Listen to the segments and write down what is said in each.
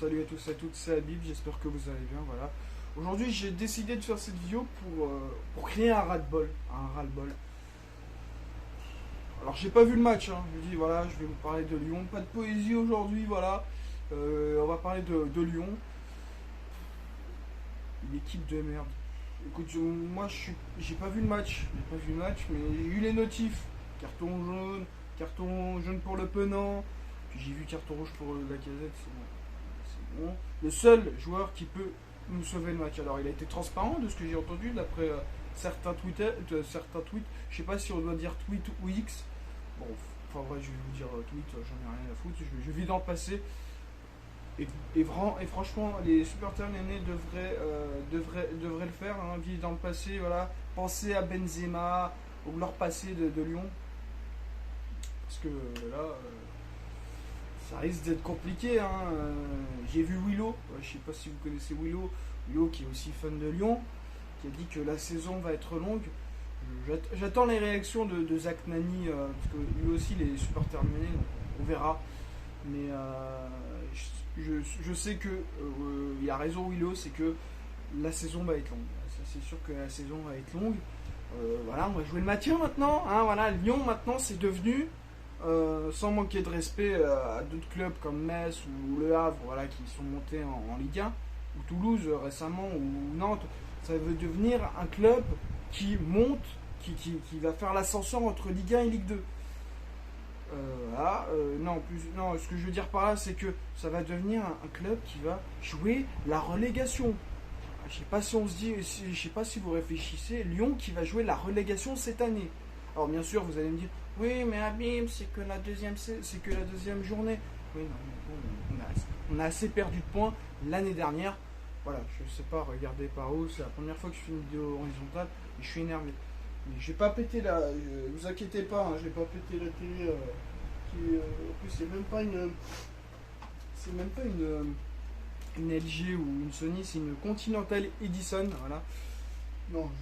Salut à tous et à toutes, c'est Habib, j'espère que vous allez bien, voilà. Aujourd'hui j'ai décidé de faire cette vidéo pour créer un ras-le-bol, Alors j'ai pas vu le match, hein. Je me dis voilà, je vais vous parler de Lyon, pas de poésie aujourd'hui, voilà. On va parler de Lyon, une équipe de merde. Écoute, moi j'ai pas vu le match, mais j'ai eu les notifs. Carton jaune pour le Penant, puis j'ai vu carton rouge pour Lacazette, c'est bon. Le seul joueur qui peut nous sauver le match. Alors il a été transparent de ce que j'ai entendu d'après certains tweets. Je sais pas si on doit dire tweet ou X. Bon, enfin vrai, je vais vous dire tweet, j'en ai rien à foutre. Je vis dans le passé. Et franchement, les supporters lyonnais devraient le faire, hein, vivre dans le passé, voilà. Penser à Benzema, au gloire passé de Lyon. Parce que là, ça risque d'être compliqué, hein. J'ai vu Willow, je sais pas si vous connaissez Willow qui est aussi fan de Lyon, qui a dit que la saison va être longue. J'attends les réactions de Zach Nani, parce que lui aussi les supporters lyonnais, on verra. Mais je sais que il a raison Willow, c'est que la saison va être longue. Ça, c'est sûr que la saison va être longue. Voilà, on va jouer le maintien maintenant, hein, voilà. Lyon maintenant c'est devenu, sans manquer de respect à d'autres clubs comme Metz ou Le Havre, voilà, qui sont montés en Ligue 1, ou Toulouse récemment, ou Nantes, ça veut devenir un club qui monte, qui va faire l'ascension entre Ligue 1 et Ligue 2. Non, ce que je veux dire par là, c'est que ça va devenir un club qui va jouer la relégation. Je sais pas si on se dit, je sais pas si vous réfléchissez, Lyon qui va jouer la relégation cette année. Alors bien sûr, vous allez me dire, oui, mais Abim, c'est que la deuxième journée. Oui, non, on a assez perdu de points l'année dernière. Voilà, je sais pas, regardez par où, c'est la première fois que je fais une vidéo horizontale et je suis énervé. Mais j'ai pas pété la, vous inquiétez pas, hein, j'ai pas pété la télé. En plus, c'est même pas une LG ou une Sony, c'est une Continental Edison, voilà. Non, je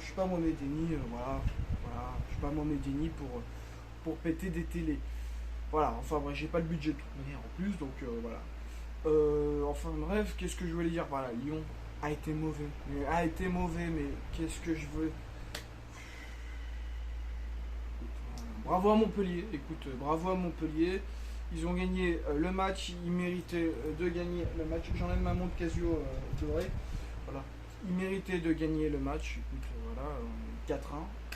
suis pas mon déni, voilà, je suis pas mon déni pour péter des télés. Voilà, enfin bref, j'ai pas le budget de toute manière en plus, donc voilà. Enfin bref, qu'est-ce que je voulais dire? Voilà, Lyon a été mauvais, mais qu'est-ce que je veux? Bravo à Montpellier, écoute, bravo à Montpellier. Ils ont gagné le match, ils méritaient de gagner le match. J'enlève ma montre Casio dorée. Voilà. Ils méritaient de gagner le match. Écoute, voilà, 4-1.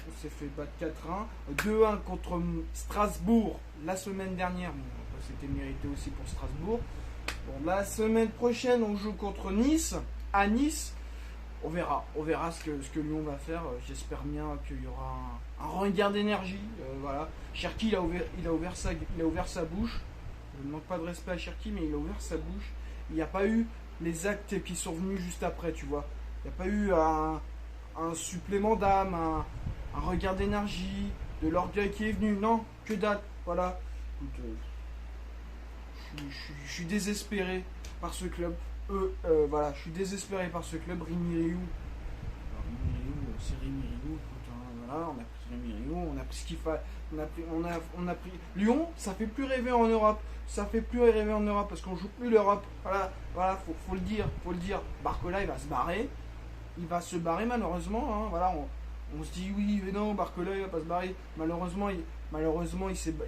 On s'est fait battre 4-1. 2-1 contre Strasbourg la semaine dernière. Bon, c'était mérité aussi pour Strasbourg. Bon, la semaine prochaine, on joue contre Nice, à Nice. On verra ce que Lyon va faire. J'espère bien qu'il y aura un regain d'énergie. Voilà. Cherki, il a ouvert sa bouche. Je ne manque pas de respect à Cherki, mais il a ouvert sa bouche. Il n'y a pas eu les actes qui sont venus juste après, tu vois. Il n'y a pas eu un supplément d'âme, un regain d'énergie, de l'orgueil qui est venu. Non, que dalle. Voilà. Écoute, je suis désespéré par ce club. Voilà, je suis désespéré par ce club. Rémi Riou, c'est Rémi Riou. Voilà, on a pris Rémi Riou, on a pris ce qu'il fallait. On a pris Lyon. Ça fait plus rêver en Europe. Parce qu'on joue plus l'Europe. Voilà, faut le dire. Barcola, il va se barrer malheureusement. Hein, voilà, on se dit oui, mais non, Barcola, il va pas se barrer. Malheureusement, il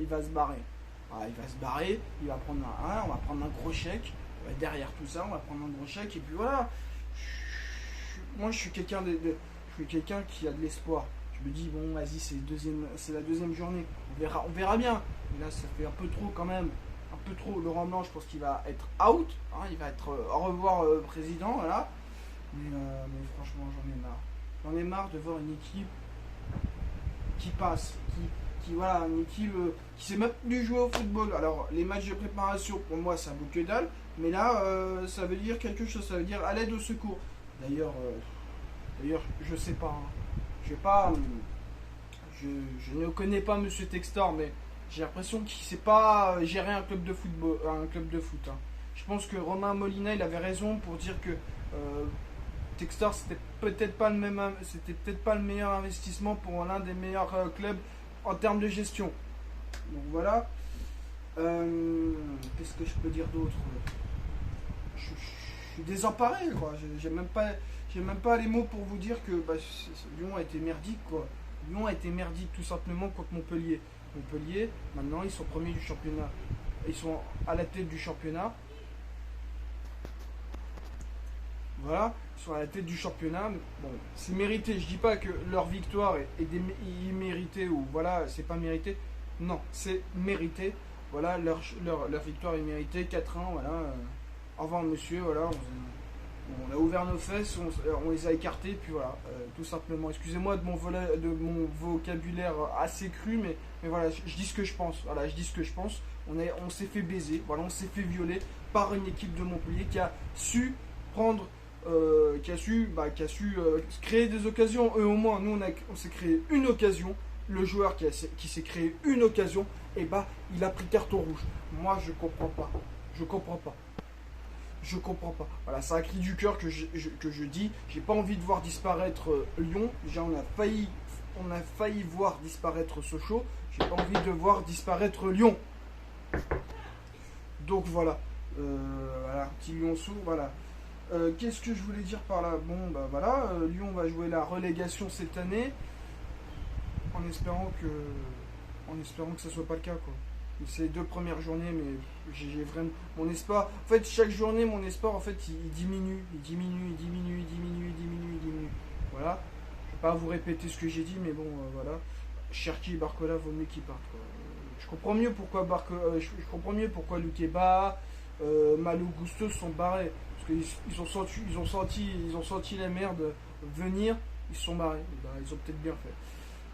va se barrer. Voilà, il va se barrer. On va prendre un gros chèque. Derrière tout ça, on va prendre un gros chèque et puis voilà. Moi, je suis quelqu'un qui a de l'espoir. Je me dis bon, vas-y, c'est la deuxième journée. On verra bien. Mais là, ça fait un peu trop quand même, un peu trop. Laurent Blanc, je pense qu'il va être out. Hein, il va être au revoir président, voilà. Mais franchement, j'en ai marre de voir une équipe qui passe, voilà, une équipe qui sait même plus jouer au football. Alors, les matchs de préparation, pour moi, ça vaut que dalle. Mais là, ça veut dire quelque chose. Ça veut dire à l'aide au secours. D'ailleurs, je sais pas. Hein. Je ne connais pas Monsieur Textor, mais j'ai l'impression qu'il ne sait pas gérer un club de foot. Hein. Je pense que Romain Molina, il avait raison pour dire que Textor, c'était peut-être pas le meilleur investissement pour l'un des meilleurs clubs en termes de gestion. Donc voilà. Qu'est-ce que je peux dire d'autre? Je suis désemparé, quoi. J'ai même pas les mots pour vous dire que bah, Lyon a été merdique, quoi. Lyon a été merdique tout simplement contre Montpellier. Montpellier, maintenant, ils sont premiers du championnat. Ils sont à la tête du championnat. Voilà, ils sont à la tête du championnat. Bon, c'est mérité. Je dis pas que leur victoire est imméritée ou voilà, c'est pas mérité. Non, c'est mérité. Voilà, leur victoire est méritée. 4-1, voilà. Au revoir, monsieur. Voilà, on a ouvert nos fesses, on les a écartés, puis voilà, tout simplement. Excusez-moi de mon vocabulaire assez cru, mais voilà, je dis ce que je pense. Voilà, je dis ce que je pense. On s'est fait baiser, voilà, on s'est fait violer par une équipe de Montpellier qui a su prendre, qui a su créer des occasions. Eux au moins, nous on s'est créé une occasion. Le joueur qui s'est créé une occasion, et bah il a pris carton rouge. Moi je comprends pas. Je comprends pas. Je comprends pas. Voilà, c'est un cri du cœur que je dis. J'ai pas envie de voir disparaître Lyon. Déjà, on a failli voir disparaître Sochaux. J'ai pas envie de voir disparaître Lyon. Donc voilà. Voilà, petit Lyonceau, voilà. Qu'est-ce que je voulais dire par là? Bon, bah voilà, Lyon va jouer la relégation cette année, en espérant que ça soit pas le cas, quoi. C'est les 2 premières journées, mais j'ai vraiment mon espoir. En fait, chaque journée, mon espoir, en fait, il diminue, il diminue, il diminue, il diminue, il diminue, il diminue. Voilà. Je vais pas vous répéter ce que j'ai dit, mais bon, voilà. Cherki et Barcola, vaut mieux qu'ils partent, quoi. Je comprends mieux pourquoi je comprends mieux pourquoi Lukeba, Malo Gusto sont barrés, parce qu'ils ils ont senti la merde venir, ils se sont barrés. Bah, ils ont peut-être bien fait.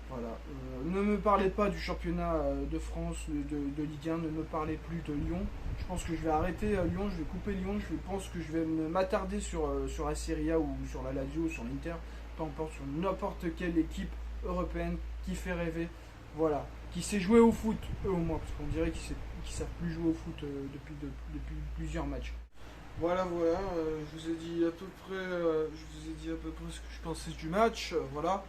Voilà. Ne me parlez pas du championnat de France, de Ligue 1, ne me parlez plus de Lyon. Je pense que je vais arrêter Lyon, je vais couper Lyon, pense que je vais m'attarder sur la Serie A ou sur la Lazio ou sur l'Inter, peu importe, sur n'importe quelle équipe européenne qui fait rêver. Voilà. Qui sait jouer au foot, eux au moins, parce qu'on dirait qu'ils ne savent plus jouer au foot depuis plusieurs matchs. Voilà, voilà, je vous ai dit à peu près, ce que je pensais du match. Voilà.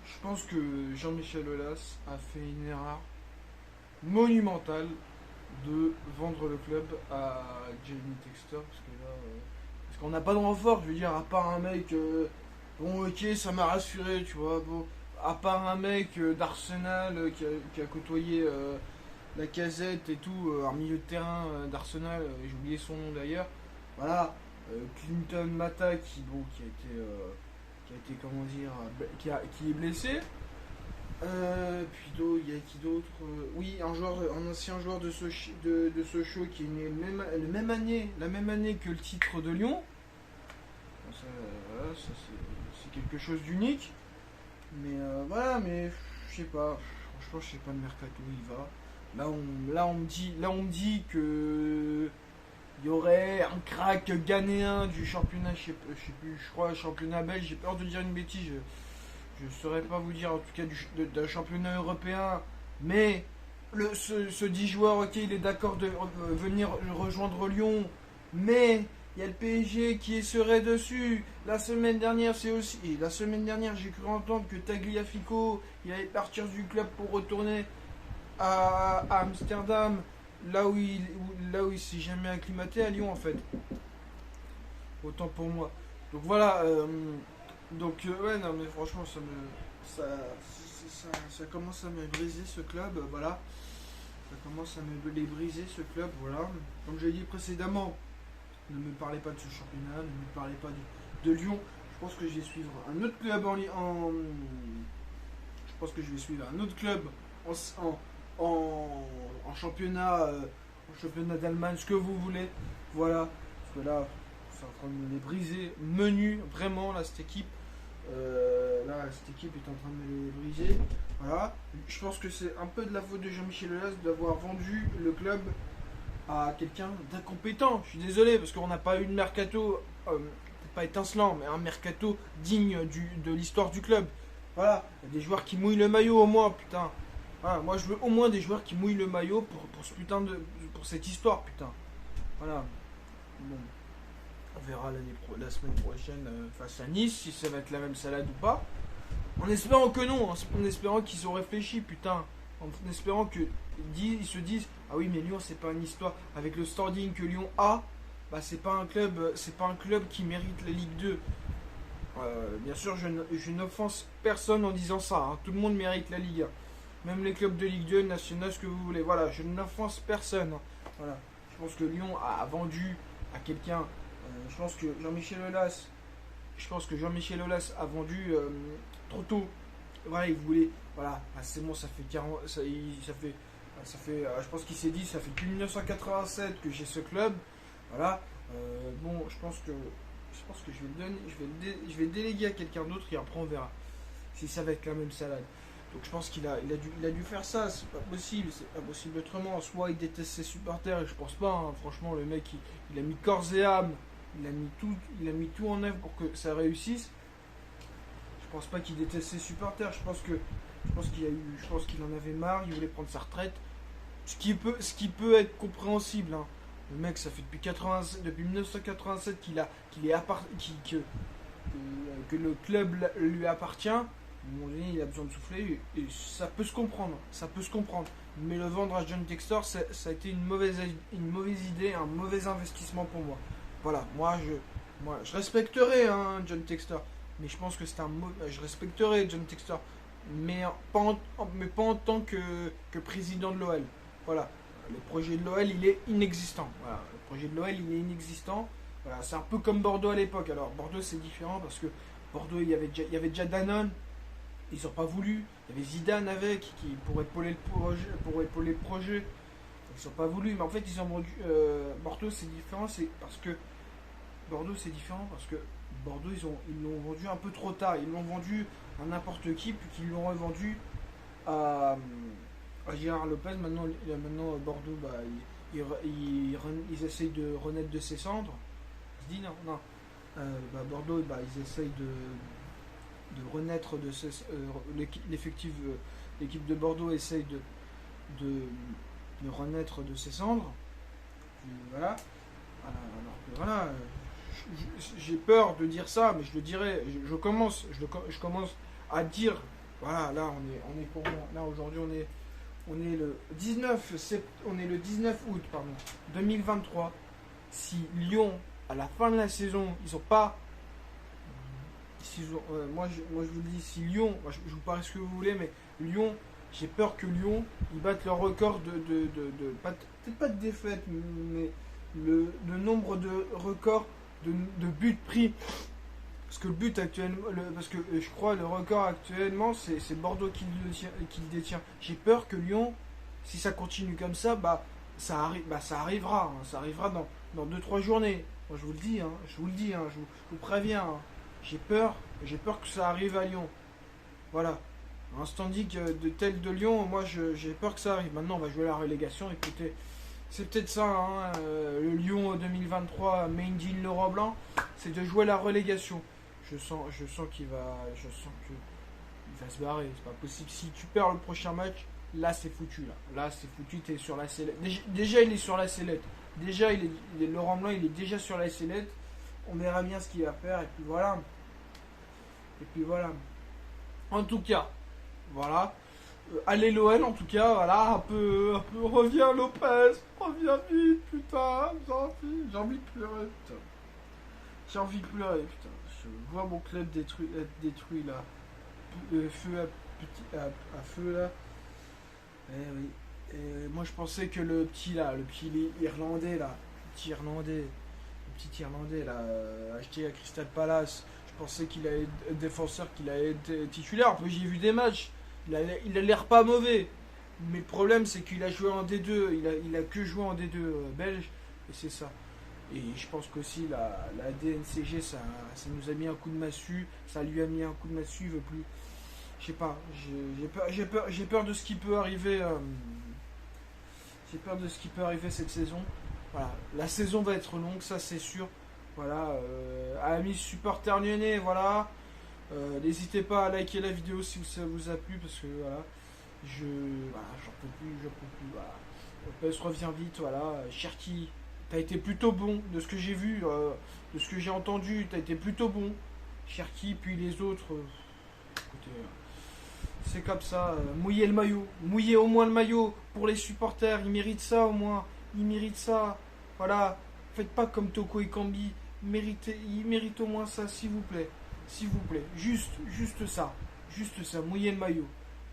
Je pense que Jean-Michel Aulas a fait une erreur monumentale de vendre le club à Jamie Textor, parce qu'on n'a pas de renfort, je veux dire, à part un mec, bon ok, ça m'a rassuré, tu vois, bon, à part un mec d'Arsenal qui a côtoyé la Casette et tout, un milieu de terrain d'Arsenal, j'ai oublié son nom d'ailleurs, voilà, Clinton Mata qui a été, comment dire, qui est blessé. Puis il y a qui d'autre? Oui, un ancien joueur de Sochaux qui est né la même année que le titre de Lyon. Bon, voilà, ça c'est quelque chose d'unique. Mais voilà, mais je sais pas. Franchement, je sais pas le mercato où il va. Là on me dit que il y aurait un crack ghanéen du championnat, je sais plus, je crois championnat belge. J'ai peur de dire une bêtise. Je ne saurais pas vous dire en tout cas d'un championnat européen, mais ce 10 joueurs, ok, il est d'accord de venir rejoindre Lyon, mais il y a le PSG qui serait dessus. La semaine dernière, j'ai cru entendre que Tagliafico, il allait partir du club pour retourner à Amsterdam, là où il s'est jamais acclimaté à Lyon en fait. Autant pour moi. Donc voilà. Ouais, non mais franchement ça commence à me briser ce club, voilà. Ça commence à me les briser ce club, voilà. Comme j'ai dit précédemment, ne me parlez pas de ce championnat, ne me parlez pas de Lyon. Je pense que je vais suivre un autre club je pense que je vais suivre un autre club en championnat, en championnat d'Allemagne, ce que vous voulez. Voilà. Parce que là, c'est en train de me les briser. Menu, vraiment, là, cette équipe. Cette équipe est en train de me les briser. Voilà. Je pense que c'est un peu de la faute de Jean-Michel Aulas d'avoir vendu le club à quelqu'un d'incompétent. Je suis désolé, parce qu'on n'a pas eu de mercato, pas étincelant, mais un mercato digne de l'histoire du club. Voilà. Il y a des joueurs qui mouillent le maillot au moins, putain. Voilà. Moi, je veux au moins des joueurs qui mouillent le maillot pour cette histoire, putain. Voilà. Bon. On verra la semaine prochaine face à Nice, si ça va être la même salade ou pas. En espérant que non, en espérant qu'ils ont réfléchi, putain. en espérant que ils se disent ah oui mais Lyon c'est pas une histoire avec le standing que Lyon a, bah c'est pas un club qui mérite la Ligue 2. Bien sûr je n'offense personne en disant ça, hein. Tout le monde mérite la Ligue 1. Même les clubs de Ligue 2, nationaux, ce que vous voulez. Voilà, je n'offense personne, hein. Voilà. Je pense que Lyon a vendu à quelqu'un. Je pense que Jean-Michel Aulas a vendu trop tôt. Voilà, il voulait. Voilà, ah, c'est bon, ça fait 40. Je pense qu'il s'est dit, ça fait depuis 1987 que j'ai ce club. Voilà. Bon, je pense que je vais le donner, je vais le déléguer à quelqu'un d'autre et après on verra si ça va être la même salade. Donc je pense qu'il a dû faire ça, c'est pas possible autrement. Soit il déteste ses supporters, et je pense pas, hein. Franchement le mec il a mis corps et âme, il a mis tout en œuvre pour que ça réussisse. Je pense pas qu'il déteste ses supporters, je pense qu'il en avait marre, il voulait prendre sa retraite. Ce qui peut être compréhensible, hein. Le mec ça fait depuis 1987 que le club lui appartient. À un moment donné, il a besoin de souffler et ça peut se comprendre. Mais le vendre à John Textor, ça a été une mauvaise idée, un mauvais investissement pour moi. Voilà, moi je respecterai, hein, John Textor, mais je pense que je respecterai John Textor, mais pas en tant que président de l'OL. Voilà, le projet de l'OL il est inexistant. Voilà, le projet de l'OL il est inexistant. Voilà, c'est un peu comme Bordeaux à l'époque. Alors Bordeaux c'est différent parce que Bordeaux il y avait déjà Danone. Ils n'ont pas voulu. Il y avait Zidane avec qui pour épauler le projet. Ils n'ont pas voulu. Mais en fait, ils ont vendu. Bordeaux, c'est différent. Bordeaux, ils l'ont vendu un peu trop tard. Ils l'ont vendu à n'importe qui, puis qu'ils l'ont revendu à Gérard Lopez. Maintenant Bordeaux, bah, ils essayent de renaître de ses cendres. Je dis non. Bordeaux, bah, ils essayent de renaître de l'équipe de Bordeaux essaye de renaître de ses cendres. Puis voilà. Alors que voilà, j'ai peur de dire ça, mais je le dirai. Je commence à dire. Voilà, là on est pour moi. Là aujourd'hui on est le 19 août 2023. Si Lyon à la fin de la saison ils ont pas moi je vous le dis, si Lyon, je vous parie ce que vous voulez, mais Lyon, j'ai peur que Lyon, ils battent leur record peut-être pas de défaite, mais le nombre de records de buts pris. Parce que le but actuellement, parce que je crois le record actuellement, c'est Bordeaux qui le détient. J'ai peur que Lyon, si ça continue comme ça, ça arrivera. Hein, ça arrivera dans 2-3 journées. Moi je vous le dis, hein, je vous préviens. Hein. J'ai peur que ça arrive à Lyon. Voilà. Un standing de Lyon, moi j'ai peur que ça arrive. Maintenant on va jouer la relégation. Écoutez, c'est peut-être ça, hein, le Lyon 2023 Made in Laurent Blanc, c'est de jouer la relégation. Je sens qu'il va se barrer. C'est pas possible. Si tu perds le prochain match, là c'est foutu. Là c'est foutu. T'es sur la sellette. Déjà il est sur la sellette. Déjà Laurent Blanc il est déjà sur la sellette. On verra bien ce qu'il va faire et puis voilà. En tout cas, voilà. Allez l'OL en tout cas, voilà, un peu, reviens Lopez, reviens vite, putain, j'ai envie de pleurer, putain. Je vois mon club être détruit là. Feu à feu là. Eh oui. Et moi je pensais que le petit Irlandais là, le petit Irlandais là, acheté à Crystal Palace, je pensais qu'il allait être défenseur, qu'il allait être titulaire. Après j'ai vu des matchs, il a l'air pas mauvais. Mais le problème c'est qu'il a joué en D2, il a que joué en D2 belge, et c'est ça. Et je pense qu'aussi la DNCG ça nous a mis un coup de massue, ça lui a mis un coup de massue, il veut plus. Je sais pas, j'ai peur de ce qui peut arriver. J'ai peur de ce qui peut arriver cette saison. Voilà, la saison va être longue, ça c'est sûr. Voilà, amis supporters lyonnais, voilà. N'hésitez pas à liker la vidéo si ça vous a plu parce que voilà, j'en peux plus. Voilà. Lopez revient vite, voilà. Cherki, t'as été plutôt bon de ce que j'ai vu, de ce que j'ai entendu, t'as été plutôt bon. Cherki, puis les autres, écoutez, C'est comme ça. Mouillez le maillot. Mouillez au moins le maillot pour les supporters. Ils méritent ça au moins. Ils méritent ça. Voilà. Faites pas comme Toko et Kambi. Ils méritent au moins ça, s'il vous plaît. S'il vous plaît. Juste ça. Juste ça. Mouillez le maillot.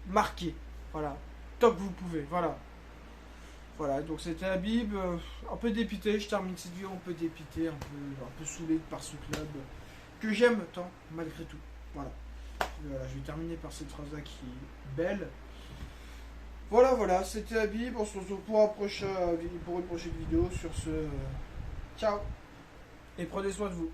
Marquez. Voilà. Tant que vous pouvez. Voilà. Voilà, donc c'était Habib, un peu dépité, je termine cette vidéo un peu dépité, un peu saoulé par ce club que j'aime tant, malgré tout. Voilà. Voilà, je vais terminer par cette phrase-là qui est belle. Voilà, c'était Habib, on se retrouve pour une prochaine vidéo sur ce. Ciao. Et prenez soin de vous.